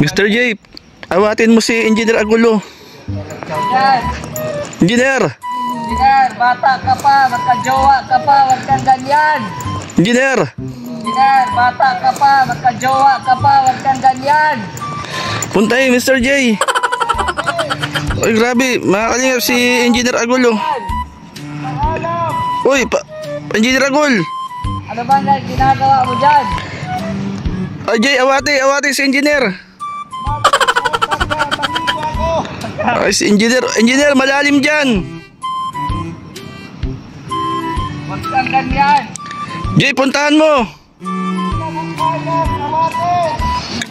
Mr. J, awatin mo si Engineer Agulo. Engineer! Engineer, bata ka pa, magka-jowa ka pa, wag kang ganyan. Engineer! Engineer, bata ka pa, magka-jowa ka pa, wag kang ganyan. Puntay, Mr. J. Uy, grabe, makakalingap si Engineer Agulo. Uy, Engineer Agul. Ano ba na ginagawa mo dyan? Ay, Jay, awati si Engineer. Ay, si Engineer, malalim dyan. Wag kang ganyan. Jay, puntahan mo.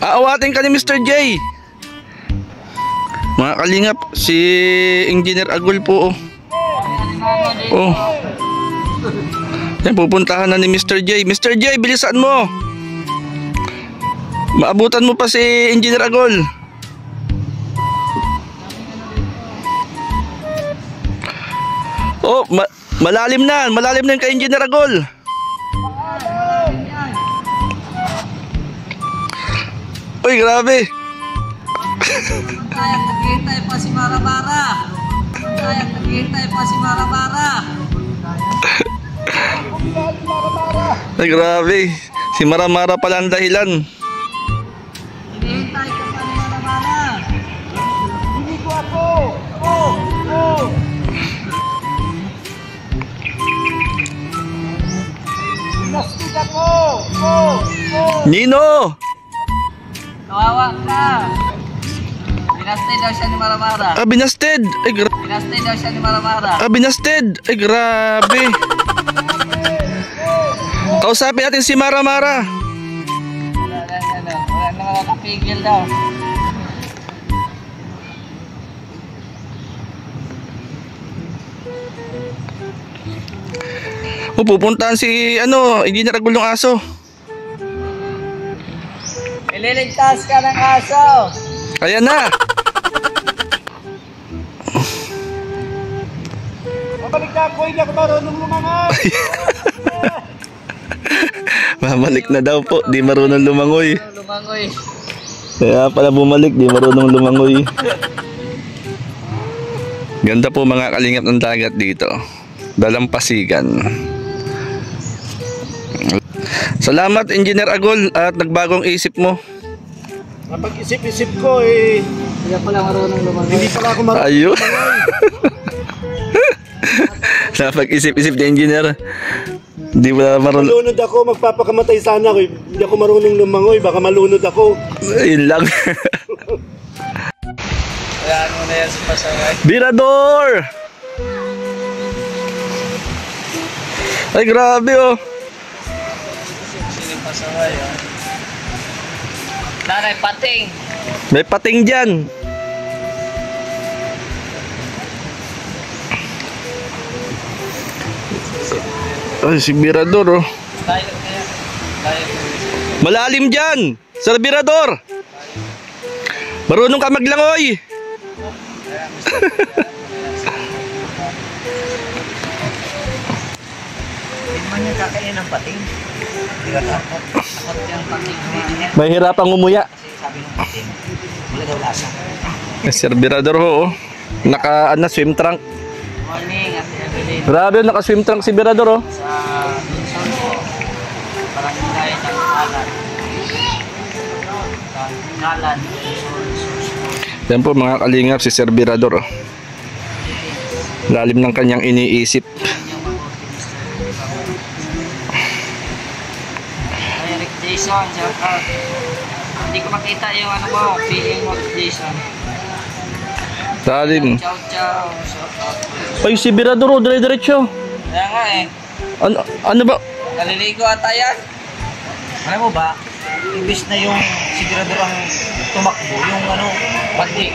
Aawatin ka ni Mr. J. Mga kalingap, si Engineer Agul po. Oh. Yan, pupuntahan na ni Mr. J. Mr. J, bilisan mo. Maabutan mo pa si Engineer Agul. Oh, malalim na yung kay Engineer Agul. Uy, grabe. Kaya naghihintay pa si Mara-Mara. Ay, grabe. Si Mara-Mara pala ang dahilan. Hinihintay ka pa ni Mara-Mara. Hindi ko ako. Nastig ako. Nino! Kawawa ka. Binasted daw siya ni Mara-Mara. Binasted. Ay, Binasted daw siya ni Mara-Mara. binasted. Ay, grabe. Kausapin natin si Mara-Mara. Wala na makakapigil daw. Pupuntahan si Engineer Agul ng aso. Ililigtas ka ng aso. Ayan na. Mabalik na ako, hindi ako marunong lumangoy. Mamalik na daw po, di marunong lumangoy. Lumangoy. Kaya pala bumalik, di marunong lumangoy. Ganda po mga kalingap ng dagat dito. Dalampasigan. Salamat Engineer Agul at nagbagong isip mo. Napag-isip-isip ko Hindi pala marunong lumangoy. hindi pala ako marunong. Ayun. Napag-isip-isip ni Engineer. Hindi wala marunong. Malunod ako, magpapakamatay sana ako. Hindi ako marunong lumangoy, baka malunod ako. Ayun lang. Kayaan mo na yan si Pasaway. Birador! Ay, grabe oh. Sino Pasaway oh. Nanay, pating. May pating dyan. Ay, si Birador oh. Tayo kaya. Malalim dyan, Sir Birador. Marunong ka maglangoy. Hindi man niya kakain ng pating. Hindi ka takot. Takot yung pating. May hirapang umuya. Kasi sabi ng pating, wala daw lasa. Sir Birador ho oh. Swim trunk. Morning, Ate Evelyn. Grabe, naka-swim trunk si Birador oh. Sa Minson po, barangay ng Kalan. Kalan. Yan po mga kalingap si Sir Birador oh. Lalim ng kanyang iniisip. Ay, Rick Jason, shout out. Hindi ko makita yung ano mo, PA mo, Jason. Lalim. Ciao, ciao. Shout out. Ay, si Birador oh, dire-diretso. Kaya nga eh. Ano ba? Naliligo ata yan. Alam mo ba, imbis na yung sigurador ang tumakbo, yung ano,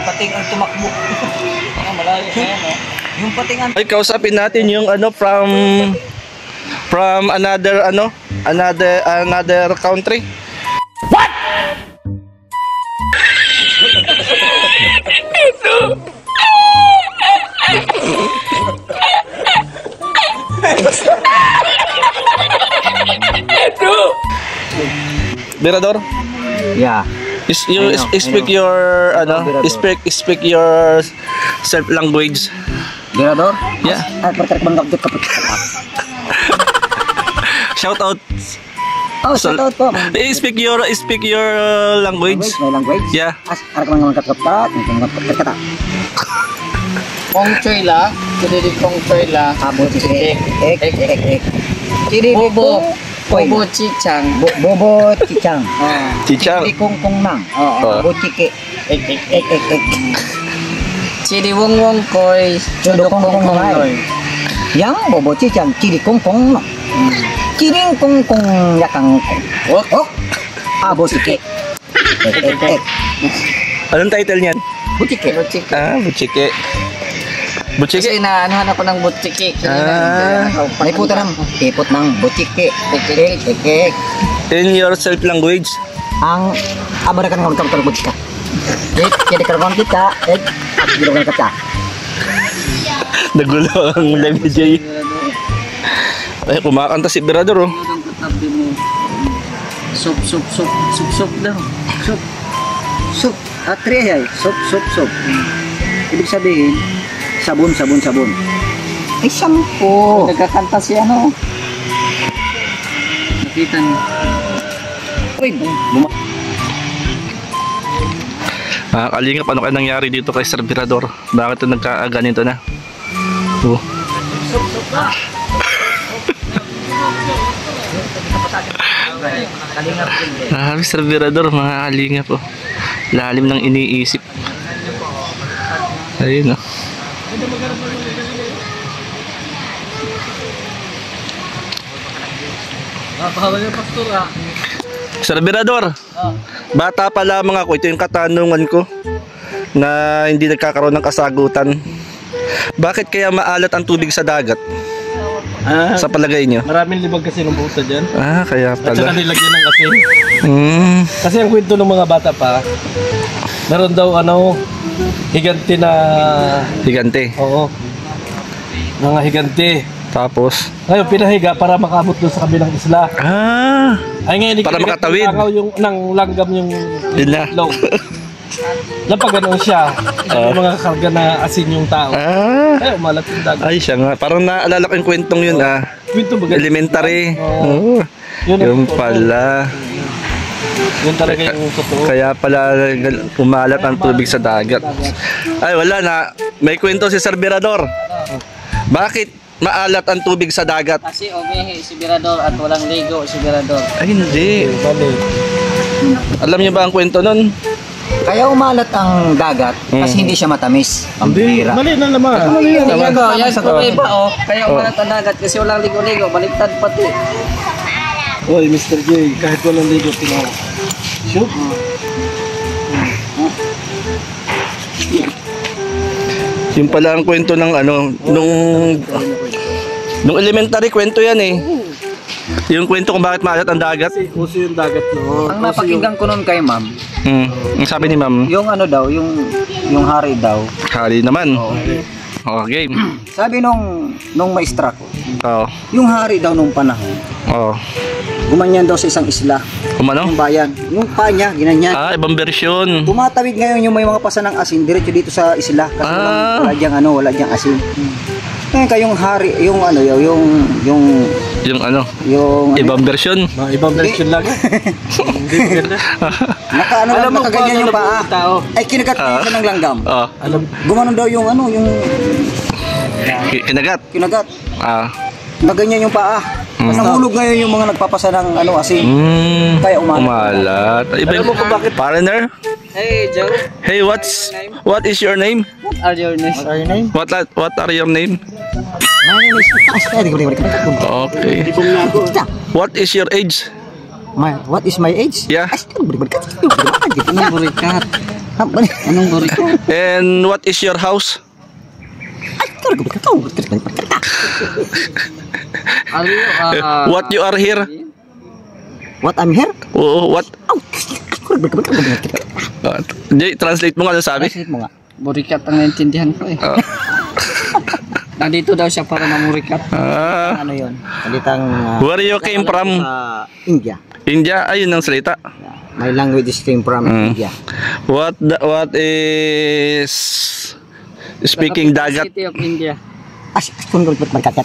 pating ang tumakbo. Ano, malayo na yan, no? Yung pating ang... Ay, kausapin natin yung from another country. What? Birador? Yeah. Speak your speak your self language. Girador? Yeah. Shout out. Oh, shout out po. Speak your language. My language? Yeah. Kong choy la, kini kong choy la. Abo ek. Bobo, bobo chichang. Bobo cicang. Chichang. Di kong nang. Bobo cike. Ek. Chidi wong wong koy, Jodo kong noy. Yang bobo cicang ciri kong no. Ciring kong yakang. Oh. Abo cike. Ek. Anong title niyan? Bucike. Buchike. Kasi inaanuhan ako ng butiki. May puta ng ipot ng bucike. Ek. In your self language. Ang abarakan ng utang bucika. Jadi karon kita, girogan kata. Nagulo ang live ni Jay. Ay, kumakanta si Berador oh. Sup daw. Sup. Atre ay. Sup. Ibig sabihin, sabon. Ay, shampoo. Nagkakanta siya no. Nakita niyo. Uy, Kalingap, ano kaya nangyari dito kay Sir Berador? Bakit ito nagkaaganito na? Oh. Sir Berador, mga kalingap oh. Lalim ng iniisip. Ayun oh. Sir Berador, bata pa lamang ako, ito yung katanungan ko na hindi nagkakaroon ng kasagutan. Bakit kaya maalat ang tubig sa dagat? Sa palagay nyo? Maraming libag kasi ng buta dyan. Kaya At saka pala. nilagyan ng asin. Kasi Kasi ang kwento ng mga bata pa, meron daw higante na... higante. Oo. Mga higante. Tapos? Ngayon, pinahiga para makamot doon sa kabilang isla. Ay ngayon, Para makatawid. Yung nang langgam yung Yun na. itlog. Napaganoon siya. Yung mga karga na asin yung tao. Ay, umalat yung dagat. Ay siya nga. Parang naalala ko yung kwentong yun Kwento ba? elementary. Oo. Yun ang Yung totoo. pala. Yun talaga yung totoo. Kaya pala umalat ang tubig sa dagat. Ay wala na. May kwento si Sir Berador. Bakit maalat ang tubig sa dagat? Kasi umihi si Berador at walang ligo si Berador. Ay hindi. Bali. Alam niyo ba ang kwento nun? Kaya umalat ang dagat kasi hindi siya matamis. Ang bira. Mali na naman. Yan po iba oh. Kaya umalat ang dagat kasi walang ligo-ligo. Baliktad pati. Oy, Mr. J, kahit walang ligo, tinawa. Shoot. Yung pala ang kwento ng nung elementary kwento yan eh. Yung kwento kung bakit maalat ang dagat. Kasi uso yung dagat noon. Ang napakinggan ko noon kay ma'am, Ang sabi ni ma'am, yung yung hari daw. hari naman. Oh, game. Sabi nung maestra ko, Oh. yung hari daw nung panahon, Oh. gumanyan daw sa isang isla, Kumano? yung bayan. Yung paa niya, ginanyan. Ibang version. Tumatawid ngayon yung may mga pasa ng asin, diretso dito sa isla. Kasi wala diyang asin. Ngayon kayong hari, yung Ibang version. Mga ibang version lang. Hindi maganda. Nakaganyan yung paa. Ay, kinagat niya siya ng langgam. Oh. Alam, Gumanon daw yung Kinagat. kinagat. Maganyan yung paa. Mas nahulog ngayon yung mga nagpapasa ng asin. Kaya umalat. Umalat. Iba mo kung bakit? Partner? Hey, Joe. Hey, what is your name? What are your names? What are your name? What are your name? My name is Okay. What is your age? What is my age? Yeah. Anong burikat? Anong burikat? And what is your house? What you are here? What I'm here? Oo, what? Jay, translate mo nga ano sabi? Translate mo nga. Burikat ang naintindihan ko eh. Nandito daw siya para mamurikat. Ano yun? Salitang Where you came from? Sa India. India? Ayun ang salita. My language is came from India. What is speaking dagat? City of India. Kung magkakat.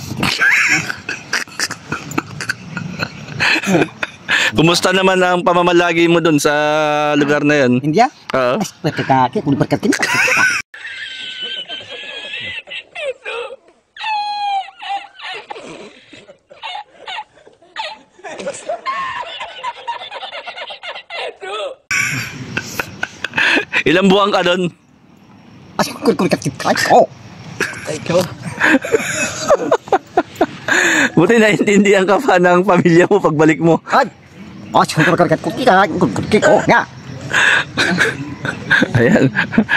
Kumusta naman ang pamamalagi mo dun sa lugar na yan? India? Oo. Berkaki, kung berkaki. Ilang buwan ka dun? Oh. Buti naintindihan ka pa ng pamilya mo pagbalik mo. Ay. Nga. Ayan.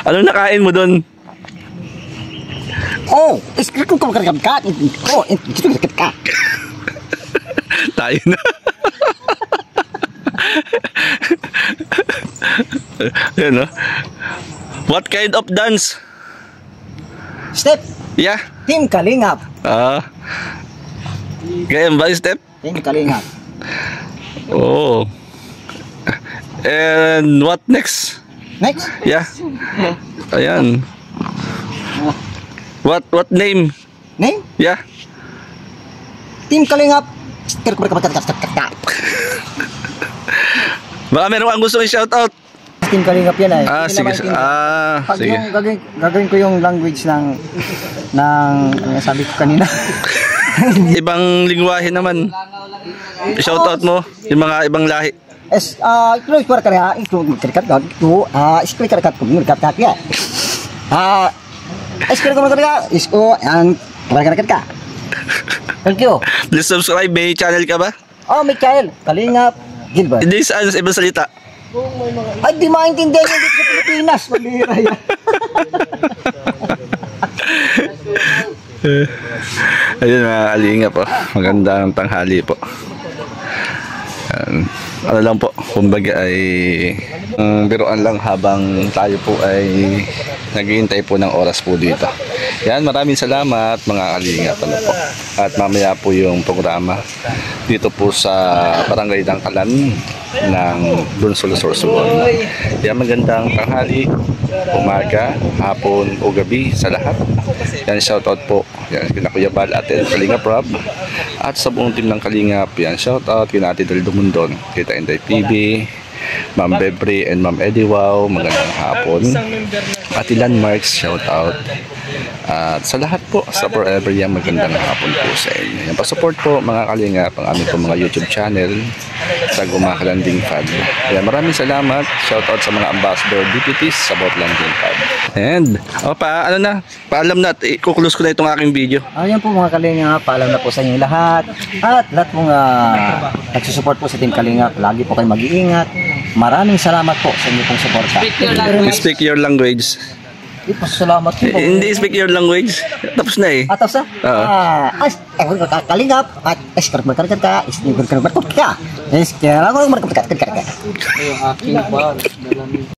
Anong nakain mo dun? Oh, iskriku ko karkat. Oh, itu ka. Tayo na. Ayan, no? What kind of dance? Step, Yeah. Team Kalingap. Ganyan ba yung step? Team Kalingap. Oh. And what next? Next, Yeah. Ayan. What name? name Yeah. Team Kalingap. Baka meron kang gusto i-shoutout. Team Kalingap yan ay. Ah, Hindi sige. na maintindihan. Pag Sige. yung gagawin ko yung language ng ano sabi ko kanina. Ibang lingwahe naman. I-shoutout mo yung mga ibang lahi. Ito para kaya ito magkarikat ito iskri karikat ko magkarikat ya. Iskri ko magkarikat isko ang magkarikat ka. Thank you. Please subscribe. May channel ka ba? Oh, Michael, Kalingap, Gilbert. Hindi sa ibang salita. Ay, di maintindihan yung dito sa Pilipinas. Malira yan. Ayun mga kalinga po. Magandang tanghali po. Ano lang po, kumbaga ay biruan lang habang tayo po ay naghihintay po ng oras po dito. Yan, maraming salamat mga kalinga po. At mamaya po yung programa dito po sa Barangay Dangkalan ng Lunsol, Sorsogon. Yan, magandang tanghali, umaga, hapon o gabi sa lahat. Yan, shoutout po. Yan, kina Kuya Bal at Kalingap Rob. At sa buong team ng Kalingap, yan, shoutout kina Ate Del Dumundon, kita Inday PB, Ma'am Bebre and Ma'am Eddie Wow, magandang hapon. Ate Landmarks, shoutout. At sa lahat po, sa Forever Young, magandang hapon po sa inyo. Yan, pa-support po mga Kalingap ang aming po mga YouTube channel sa Gumakalanding Fad. Yan, maraming salamat. Shoutout sa mga ambassador deputies sa Bot Landing Fad. And, ano na, paalam na at i-close ko na itong aking video. Ayan po mga Kalingap, paalam na po sa inyo lahat. At lahat pong nagsusupport po sa Team Kalingap, lagi po kayo mag-iingat. Maraming salamat po sa inyo pong suporta. Speak your language. Salamat po. Hindi speak your language. Tapos na eh. Atas sa? Kalingap at eskarbarkarkat ka, eskarbarkarkat ka. Eskarbarkarkat ka. Yung aking pa.